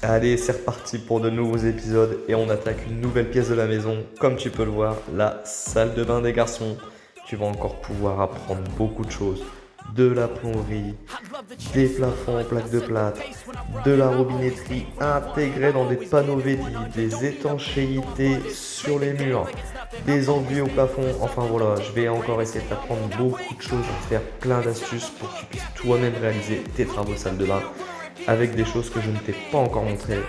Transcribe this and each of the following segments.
Allez, c'est reparti pour de nouveaux épisodes et on attaque une nouvelle pièce de la maison. Comme tu peux le voir, la salle de bain des garçons. Tu vas encore pouvoir apprendre beaucoup de choses. De la plomberie, des plafonds en plaques de plâtre, de la robinetterie intégrée dans des panneaux Vedi, des étanchéités sur les murs, des enduits au plafond. Enfin voilà, je vais encore essayer de t'apprendre beaucoup de choses, de faire plein d'astuces pour que tu puisses toi-même réaliser tes travaux salle de bain avec des choses que je ne t'ai pas encore montrées.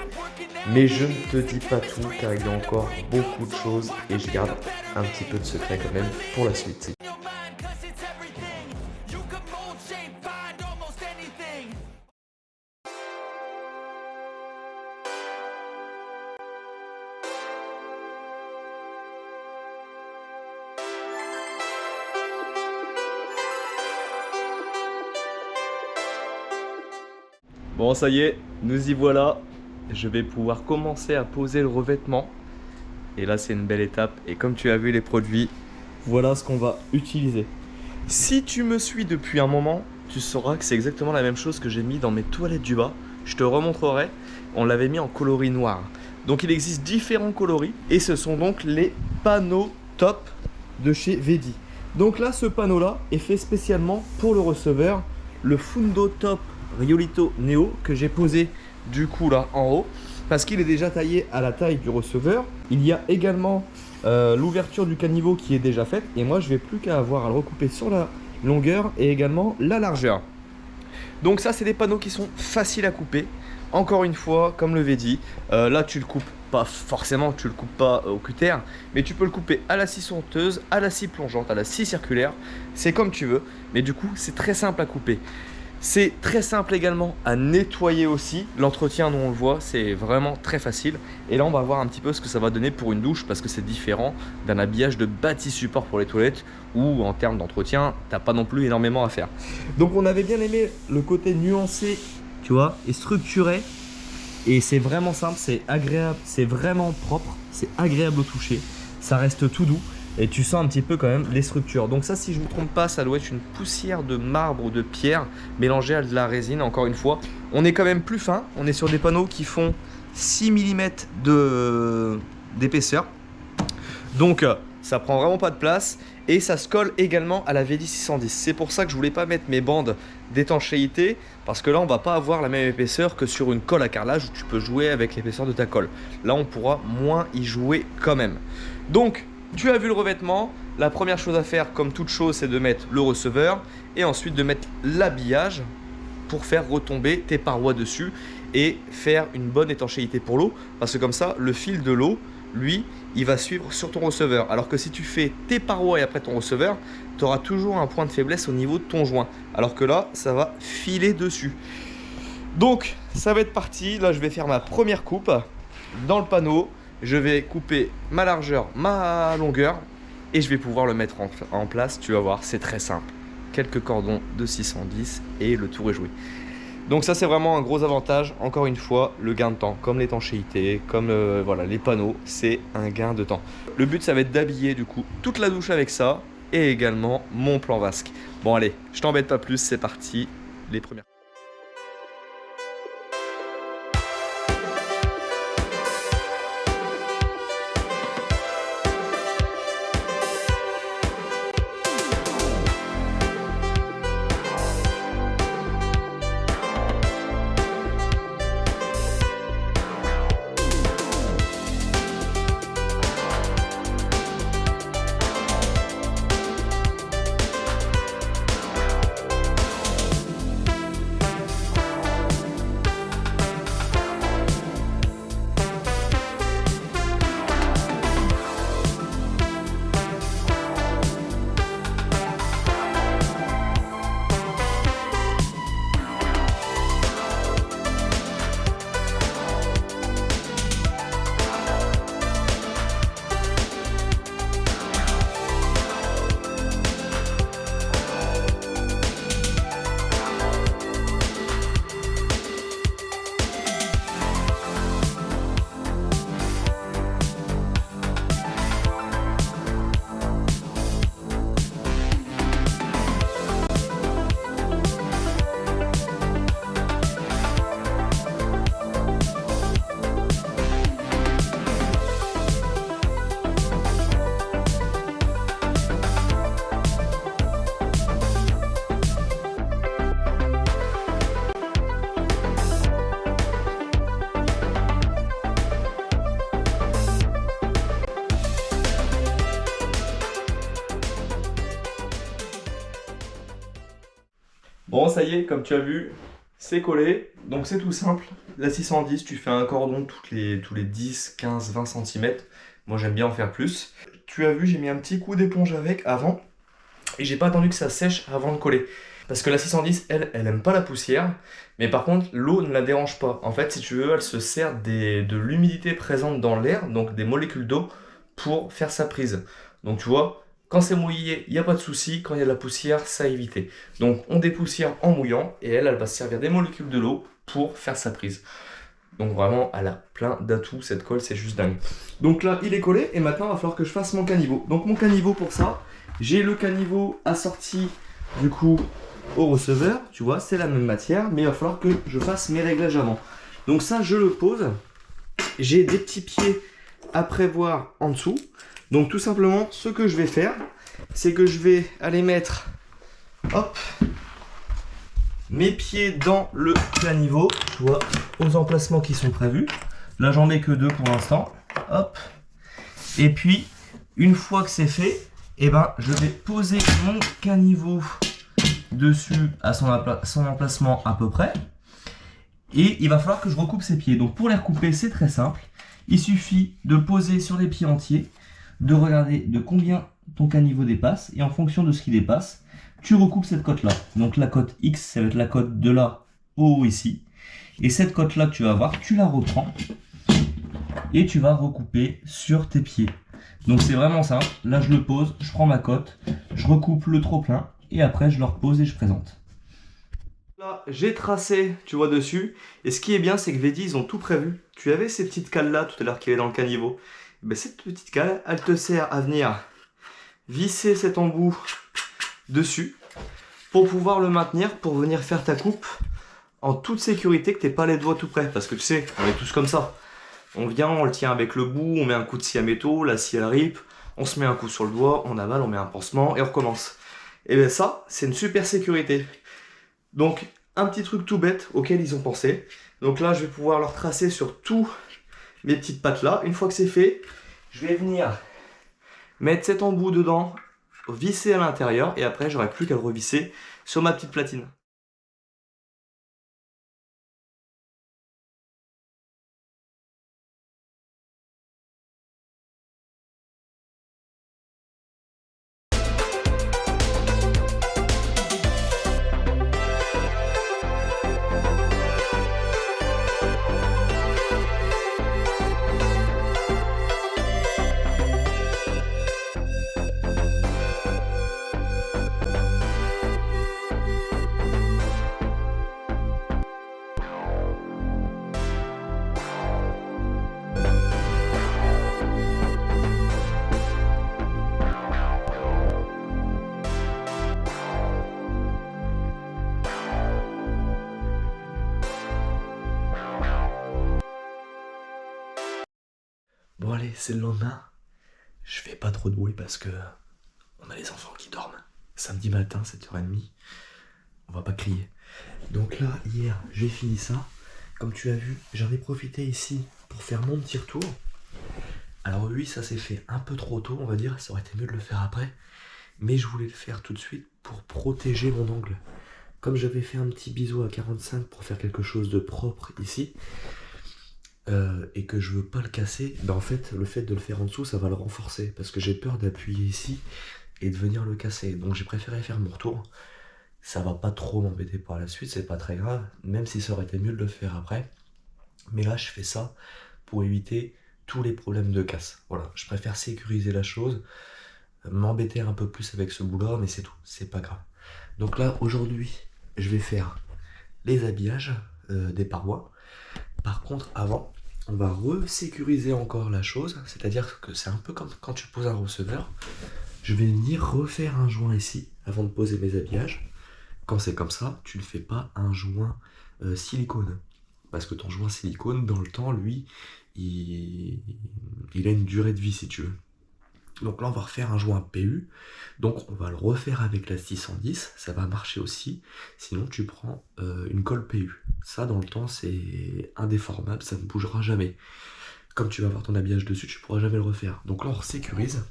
Mais je ne te dis pas tout car il y a encore beaucoup de choses et je garde un petit peu de secret quand même pour la suite. Bon, ça y est, nous y voilà. Je vais pouvoir commencer à poser le revêtement. Et là, c'est une belle étape. Et comme tu as vu les produits, voilà ce qu'on va utiliser. Si tu me suis depuis un moment, tu sauras que c'est exactement la même chose que j'ai mis dans mes toilettes du bas. Je te remontrerai. On l'avait mis en coloris noir. Donc, il existe différents coloris. Et ce sont donc les panneaux top de chez Vedi. Donc là, ce panneau-là est fait spécialement pour le receveur. Le Fundo Top Riolito Neo que j'ai posé du coup là en haut parce qu'il est déjà taillé à la taille du receveur. Il y a également l'ouverture du caniveau qui est déjà faite et moi je vais plus qu'à avoir à le recouper sur la longueur et également la largeur. Donc ça c'est des panneaux qui sont faciles à couper. Encore une fois, comme le Vedi, là tu le coupes pas forcément, tu le coupes pas au cutter, mais tu peux le couper à la scie sondeuse, à la scie plongeante, à la scie circulaire, c'est comme tu veux, mais du coup c'est très simple à couper. C'est très simple également à nettoyer aussi. L'entretien, nous on le voit, c'est vraiment très facile. Et là, on va voir un petit peu ce que ça va donner pour une douche parce que c'est différent d'un habillage de bâti support pour les toilettes où en termes d'entretien, t'as pas non plus énormément à faire. Donc on avait bien aimé le côté nuancé, tu vois, et structuré. Et c'est vraiment simple, c'est agréable, c'est vraiment propre, c'est agréable au toucher. Ça reste tout doux. Et tu sens un petit peu quand même les structures. Donc ça, si je ne me trompe pas, ça doit être une poussière de marbre ou de pierre mélangée à de la résine, encore une fois. On est quand même plus fin. On est sur des panneaux qui font 6 mm d'épaisseur. Donc ça prend vraiment pas de place. Et ça se colle également à la Vedi 610. C'est pour ça que je voulais pas mettre mes bandes d'étanchéité. Parce que là, on va pas avoir la même épaisseur que sur une colle à carrelage où tu peux jouer avec l'épaisseur de ta colle. Là, on pourra moins y jouer quand même. Donc, tu as vu le revêtement, la première chose à faire comme toute chose c'est de mettre le receveur et ensuite de mettre l'habillage pour faire retomber tes parois dessus et faire une bonne étanchéité pour l'eau parce que comme ça le fil de l'eau lui il va suivre sur ton receveur alors que si tu fais tes parois et après ton receveur tu auras toujours un point de faiblesse au niveau de ton joint alors que là ça va filer dessus. Donc ça va être parti, là je vais faire ma première coupe dans le panneau. Je vais couper ma largeur, ma longueur et je vais pouvoir le mettre en place. Tu vas voir, c'est très simple. Quelques cordons de 610 et le tour est joué. Donc ça, c'est vraiment un gros avantage. Encore une fois, le gain de temps, comme l'étanchéité, comme voilà, les panneaux, c'est un gain de temps. Le but, ça va être d'habiller du coup toute la douche avec ça et également mon plan vasque. Bon allez, je t'embête pas plus, c'est parti. Les premières. Bon, ça y est, comme tu as vu, c'est collé. Donc c'est tout simple. La 610, tu fais un cordon tous les 10, 15, 20 cm. Moi j'aime bien en faire plus. Tu as vu, j'ai mis un petit coup d'éponge avec avant. Et j'ai pas attendu que ça sèche avant de coller. Parce que la 610, elle aime pas la poussière. Mais par contre, l'eau ne la dérange pas. En fait, si tu veux, elle se sert de l'humidité présente dans l'air, donc des molécules d'eau, pour faire sa prise. Donc tu vois, quand c'est mouillé, il n'y a pas de souci. Quand il y a de la poussière, ça à éviter. Donc on dépoussière en mouillant. Et elle va se servir des molécules de l'eau pour faire sa prise. Donc vraiment, elle a plein d'atouts, cette colle, c'est juste dingue. Donc là, il est collé. Et maintenant, il va falloir que je fasse mon caniveau. Donc mon caniveau, pour ça, j'ai le caniveau assorti du coup au receveur, tu vois, c'est la même matière, mais il va falloir que je fasse mes réglages avant. Donc ça, je le pose. J'ai des petits pieds à prévoir en dessous. Donc tout simplement, ce que je vais faire, c'est que je vais aller mettre, hop, mes pieds dans le caniveau, tu vois, aux emplacements qui sont prévus. Là, j'en mets que 2 pour l'instant. Hop. Et puis, une fois que c'est fait, eh ben, je vais poser mon caniveau dessus à son emplacement à peu près. Et il va falloir que je recoupe ses pieds. Donc pour les recouper, c'est très simple. Il suffit de poser sur les pieds entiers, de regarder de combien ton caniveau dépasse. Et en fonction de ce qui dépasse, tu recoupes cette cote-là. Donc la cote X, ça va être la cote de là au haut ici. Et cette cote-là que tu vas avoir, tu la reprends. Et tu vas recouper sur tes pieds. Donc c'est vraiment simple. Là je le pose, je prends ma cote, je recoupe le trop plein. Et après, je le repose et je présente. Là, j'ai tracé, tu vois, dessus. Et ce qui est bien, c'est que Vedi, ils ont tout prévu. Tu avais ces petites cales là, tout à l'heure, qui avaient dans le caniveau. Ben, cette petite cale, elle te sert à venir visser cet embout dessus pour pouvoir le maintenir, pour venir faire ta coupe en toute sécurité, que tu n'aies pas les doigts tout près. Parce que tu sais, on est tous comme ça. On vient, on le tient avec le bout, on met un coup de scie à métaux, la scie elle rip, on se met un coup sur le doigt, on avale, on met un pansement et on recommence. Et bien ça, c'est une super sécurité. Donc, un petit truc tout bête auquel ils ont pensé. Donc là, je vais pouvoir leur tracer sur tous mes petites pattes là. Une fois que c'est fait, je vais venir mettre cet embout dedans, visser à l'intérieur. Et après, j'aurai plus qu'à le revisser sur ma petite platine. Bon allez, c'est le lendemain. Je fais pas trop de bruit parce que on a les enfants qui dorment. Samedi matin, 7h30. On va pas crier. Donc là, hier, j'ai fini ça. Comme tu as vu, j'en ai profité ici pour faire mon petit retour. Alors oui, ça s'est fait un peu trop tôt, on va dire. Ça aurait été mieux de le faire après. Mais je voulais le faire tout de suite pour protéger mon angle. Comme j'avais fait un petit biseau à 45 pour faire quelque chose de propre ici, et que je veux pas le casser, ben en fait le fait de le faire en dessous ça va le renforcer parce que j'ai peur d'appuyer ici et de venir le casser. Donc j'ai préféré faire mon retour. Ça va pas trop m'embêter par la suite, c'est pas très grave, même si ça aurait été mieux de le faire après. Mais là je fais ça pour éviter tous les problèmes de casse. Voilà, je préfère sécuriser la chose, m'embêter un peu plus avec ce bout là, mais c'est tout, c'est pas grave. Donc là aujourd'hui je vais faire les habillages des parois. Par contre avant, on va resécuriser encore la chose, c'est-à-dire que c'est un peu comme quand tu poses un receveur. Je vais venir refaire un joint ici avant de poser mes habillages. Quand c'est comme ça, tu ne fais pas un joint silicone. Parce que ton joint silicone, dans le temps, lui, il a une durée de vie si tu veux. Donc là, on va refaire un joint PU. Donc on va le refaire avec la 610. Ça va marcher aussi. Sinon, tu prends une colle PU. Ça, dans le temps, c'est indéformable. Ça ne bougera jamais. Comme tu vas avoir ton habillage dessus, tu ne pourras jamais le refaire. Donc là, on sécurise.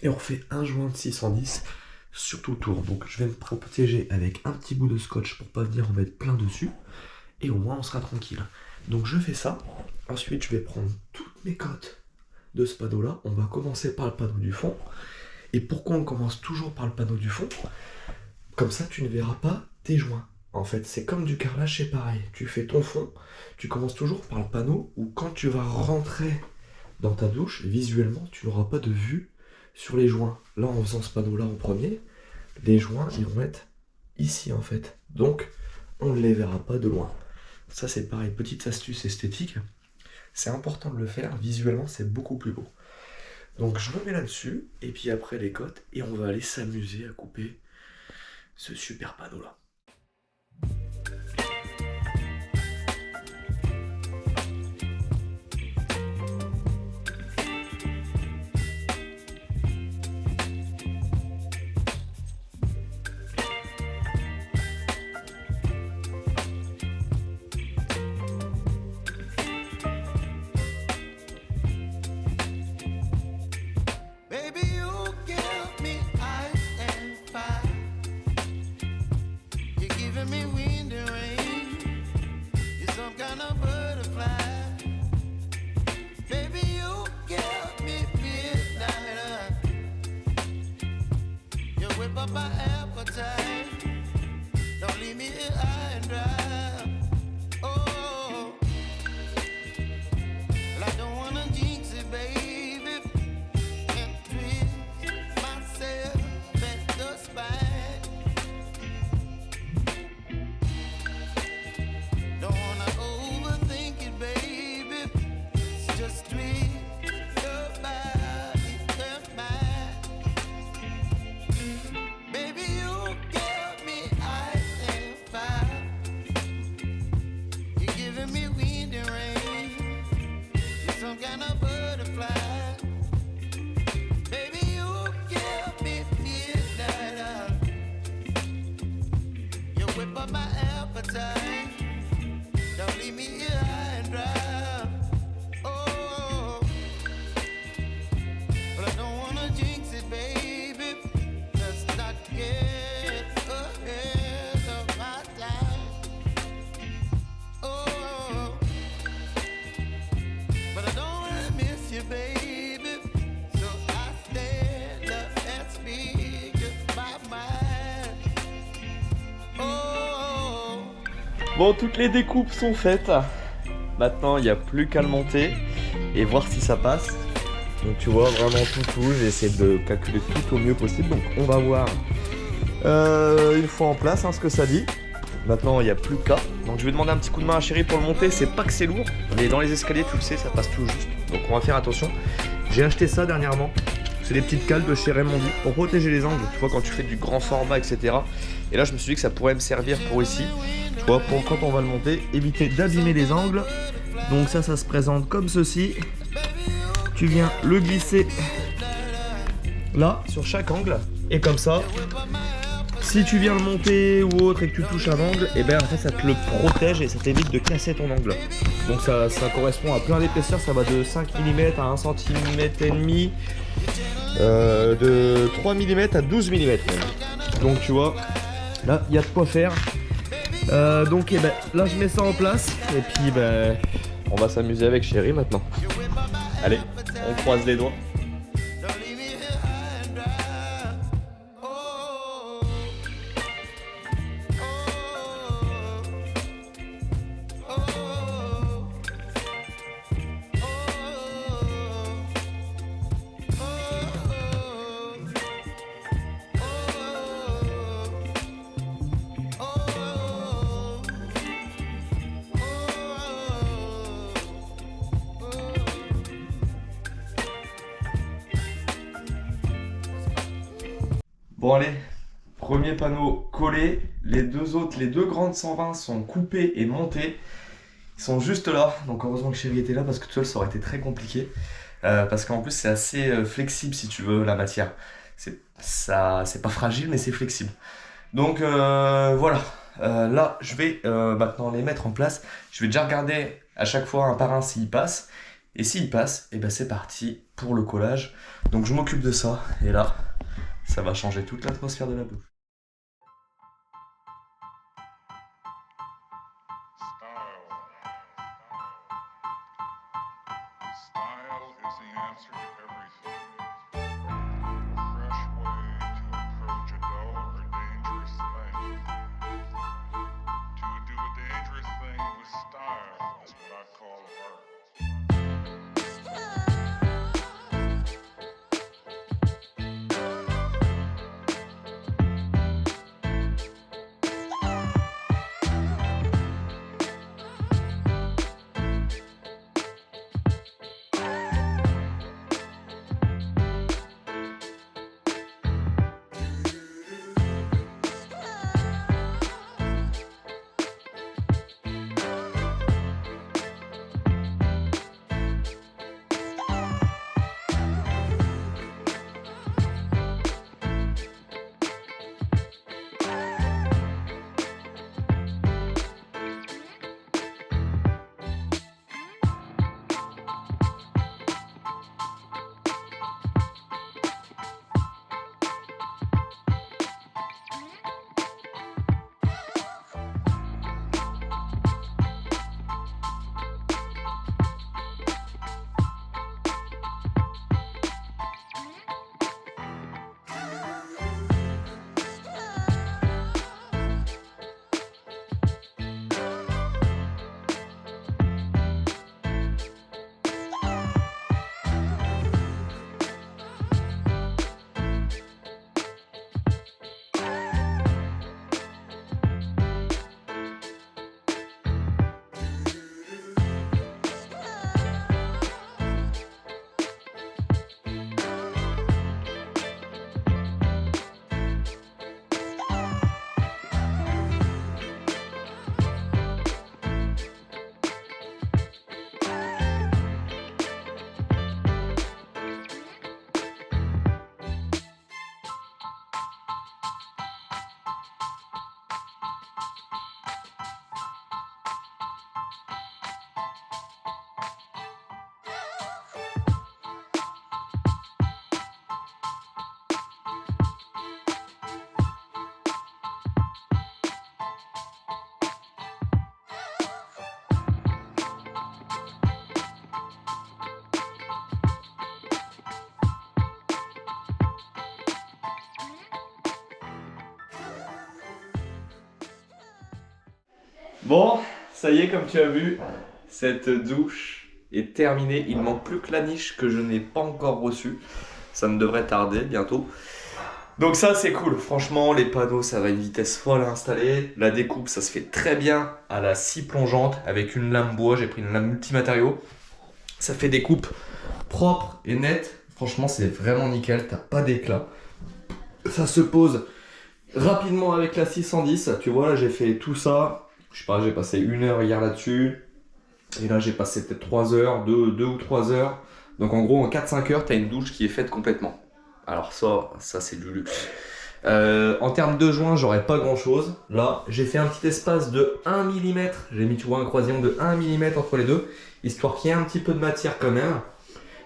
Et on refait un joint de 610 sur tout le tour. Donc je vais me protéger avec un petit bout de scotch pour pas venir en mettre plein dessus. Et au moins on sera tranquille. Donc je fais ça. Ensuite je vais prendre toutes mes cotes de ce panneau là. On va commencer par le panneau du fond. Et pourquoi on commence toujours par le panneau du fond? Comme ça tu ne verras pas tes joints. En fait c'est comme du carrelage, c'est pareil. Tu fais ton fond, tu commences toujours par le panneau où quand tu vas rentrer dans ta douche, visuellement tu n'auras pas de vue sur les joints. Là en faisant ce panneau là en premier, les joints ils vont être ici en fait. Donc on ne les verra pas de loin. Ça c'est pareil, petite astuce esthétique. C'est important de le faire, visuellement c'est beaucoup plus beau. Donc je me mets là-dessus, et puis après les cotes, et on va aller s'amuser à couper ce super panneau là. Bon, toutes les découpes sont faites. Maintenant, il n'y a plus qu'à le monter et voir si ça passe. Donc tu vois, vraiment tout, j'ai essayé de calculer tout au mieux possible. Donc on va voir une fois en place ce que ça dit. Maintenant, il n'y a plus qu'à. Donc je vais demander un petit coup de main à Chérie pour le monter. C'est pas que c'est lourd, mais dans les escaliers, tu le sais, ça passe tout juste. Donc on va faire attention. J'ai acheté ça dernièrement. C'est des petites cales de chez Raimondi pour protéger les angles. Tu vois, quand tu fais du grand format, etc. Et là, je me suis dit que ça pourrait me servir pour ici. Tu vois, pour quand on va le monter, éviter d'abîmer les angles. Donc ça se présente comme ceci. Tu viens le glisser là, sur chaque angle. Et comme ça, si tu viens le monter ou autre et que tu touches un angle, et bien en fait ça te le protège et ça t'évite de casser ton angle. Donc ça correspond à plein d'épaisseur, ça va de 5 mm à 1,5 cm, de 3 mm à 12 mm même. Donc tu vois, là il y a de quoi faire. Donc là je mets ça en place et puis on va s'amuser avec Chérie maintenant. Allez, on croise les doigts. Bon allez, premier panneau collé, les deux grandes 120 sont coupées et montées. Ils sont juste là, donc heureusement que Chérie était là parce que tout seul ça aurait été très compliqué. Parce qu'en plus c'est assez flexible si tu veux la matière. C'est pas fragile mais c'est flexible. Donc voilà, là je vais maintenant les mettre en place. Je vais déjà regarder à chaque fois un par un s'ils passent. Et s'ils passent, et c'est parti pour le collage. Donc je m'occupe de ça et là... Ça va changer toute l'atmosphère de la bouffe. Style is the answer to everything. A fresh way to approach a dull or dangerous thing. To do a dangerous thing with style is what I call art. Bon, ça y est, comme tu as vu, cette douche est terminée. Il ne manque plus que la niche que je n'ai pas encore reçue. Ça ne devrait tarder bientôt. Donc ça c'est cool, franchement les panneaux ça va à une vitesse folle à installer. La découpe ça se fait très bien à la scie plongeante avec une lame bois, j'ai pris une lame multimatériaux. Ça fait des coupes propres et nettes, franchement c'est vraiment nickel, t'as pas d'éclat. Ça se pose rapidement avec la 610, tu vois là j'ai fait tout ça. Je sais pas, j'ai passé 1 heure hier là-dessus. Et là j'ai passé peut-être 3 heures, 2 ou 3 heures. Donc en gros en 4-5 heures t'as une douche qui est faite complètement. Alors ça c'est du luxe. En termes de joints, j'aurais pas grand chose. Là, j'ai fait un petit espace de 1 mm. J'ai mis, tu vois, un croisillon de 1 mm entre les deux, histoire qu'il y ait un petit peu de matière quand même.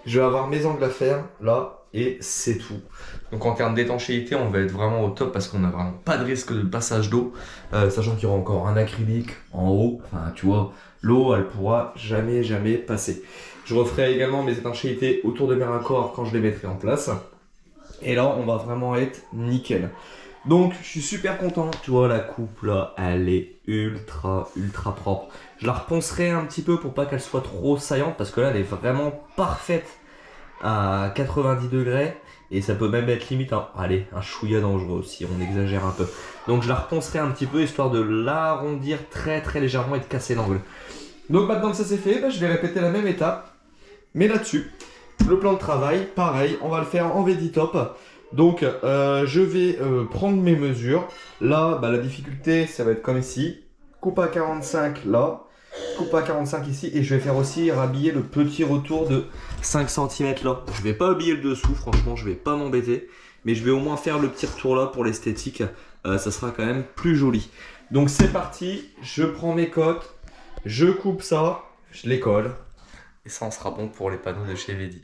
Je vais avoir mes angles à faire là et c'est tout. Donc en termes d'étanchéité, on va être vraiment au top parce qu'on n'a vraiment pas de risque de passage d'eau. Sachant qu'il y aura encore un acrylique en haut. Enfin, tu vois, l'eau, elle pourra jamais passer. Je referai également mes étanchéités autour de mes raccords quand je les mettrai en place. Et là, on va vraiment être nickel. Donc, je suis super content. Tu vois, la coupe là, elle est ultra propre. Je la reponcerai un petit peu pour pas qu'elle soit trop saillante parce que là, elle est vraiment parfaite à 90 degrés. Et ça peut même être limite, un chouïa dangereux si on exagère un peu. Donc, je la reponcerai un petit peu histoire de l'arrondir très légèrement et de casser l'angle. Donc, maintenant que ça c'est fait, je vais répéter la même étape. Mais là-dessus. Le plan de travail, pareil, on va le faire en VD-Top. Donc, je vais prendre mes mesures. Là, la difficulté, ça va être comme ici. Coupe à 45 là, coupe à 45 ici. Et je vais faire aussi rhabiller le petit retour de 5 cm là. Je vais pas habiller le dessous, franchement, je vais pas m'embêter. Mais je vais au moins faire le petit retour là pour l'esthétique. Ça sera quand même plus joli. Donc, c'est parti. Je prends mes cotes. Je coupe ça. Je les colle. Et ça, on sera bon pour les panneaux de chez VD.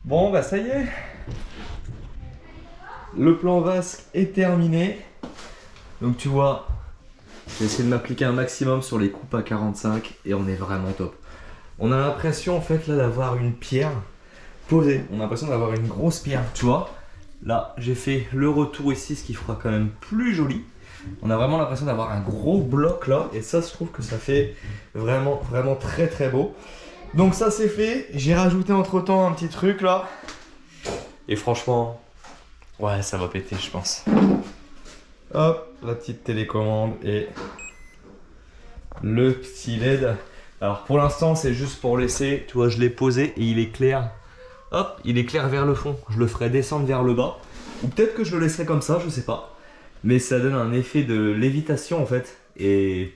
Bon bah ça y est. Le plan vasque est terminé. Donc tu vois, j'ai essayé de m'appliquer un maximum sur les coupes à 45 et on est vraiment top. On a l'impression en fait là d'avoir une pierre posée. On a l'impression d'avoir une grosse pierre, tu vois. Là, j'ai fait le retour ici, ce qui fera quand même plus joli. On a vraiment l'impression d'avoir un gros bloc là. Et ça, je trouve que ça fait vraiment, vraiment très très beau. Donc ça, c'est fait. J'ai rajouté entre-temps un petit truc là. Et franchement, ouais, ça va péter, je pense. Hop, la petite télécommande et le petit LED. Alors pour l'instant, c'est juste pour laisser, tu vois, je l'ai posé et il est clair. Hop, il est clair vers le fond. Je le ferai descendre vers le bas. Ou peut-être que je le laisserai comme ça, je sais pas. Mais ça donne un effet de lévitation en fait. Et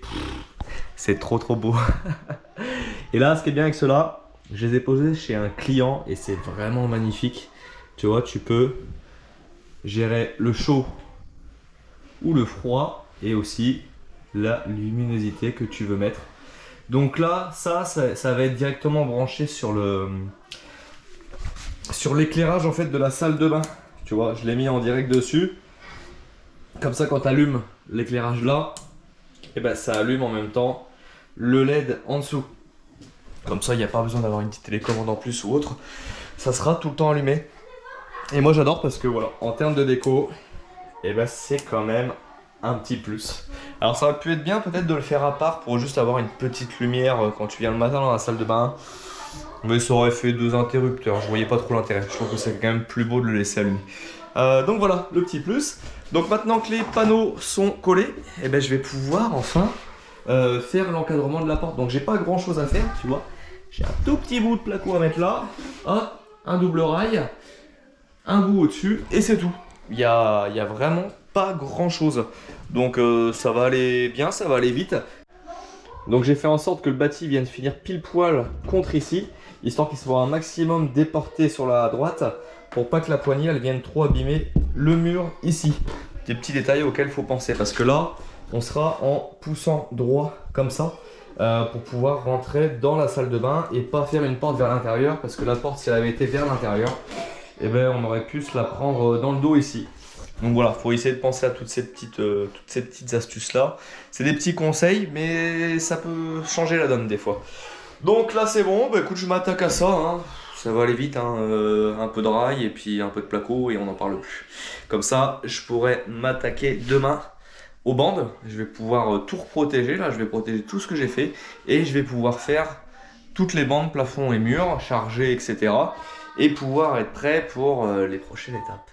c'est trop trop beau. Et là, ce qui est bien avec cela, je les ai posés chez un client et c'est vraiment magnifique. Tu vois, tu peux gérer le chaud ou le froid et aussi la luminosité que tu veux mettre. Donc là, ça va être directement branché sur l'éclairage en fait de la salle de bain. Tu vois, je l'ai mis en direct dessus. Comme ça, quand tu allumes l'éclairage là, et ben ça allume en même temps le LED en dessous. Comme ça, il n'y a pas besoin d'avoir une petite télécommande en plus ou autre. Ça sera tout le temps allumé. Et moi, j'adore parce que voilà, en termes de déco, et ben c'est quand même un petit plus. Alors ça aurait pu être bien peut-être de le faire à part pour juste avoir une petite lumière quand tu viens le matin dans la salle de bain. Mais ça aurait fait 2 interrupteurs, je voyais pas trop l'intérêt. Je trouve que c'est quand même plus beau de le laisser allumer. Donc voilà, le petit plus. Donc maintenant que les panneaux sont collés, et ben je vais pouvoir enfin faire l'encadrement de la porte. Donc j'ai pas grand chose à faire, tu vois. J'ai un tout petit bout de placo à mettre là. Hop, un double rail, un bout au-dessus et c'est tout. Il y a vraiment pas grand chose. Donc ça va aller bien, ça va aller vite. Donc j'ai fait en sorte que le bâti vienne finir pile poil contre ici, histoire qu'il soit un maximum déporté sur la droite, pour pas que la poignée elle vienne trop abîmer le mur ici. Des petits détails auxquels il faut penser, parce que là on sera en poussant droit comme ça, pour pouvoir rentrer dans la salle de bain et pas faire une porte vers l'intérieur, parce que la porte si elle avait été vers l'intérieur, eh ben, on aurait pu se la prendre dans le dos ici. Donc voilà, faut essayer de penser à toutes ces petites astuces là. C'est des petits conseils, mais ça peut changer la donne des fois. Donc là c'est bon, bah écoute, je m'attaque à ça, hein. Ça va aller vite, hein. Un peu de rail et puis un peu de placo et on n'en parle plus. Comme ça, je pourrais m'attaquer demain aux bandes. Je vais pouvoir tout reprotéger, là je vais protéger tout ce que j'ai fait et je vais pouvoir faire toutes les bandes, plafond et murs, charger, etc. et pouvoir être prêt pour les prochaines étapes.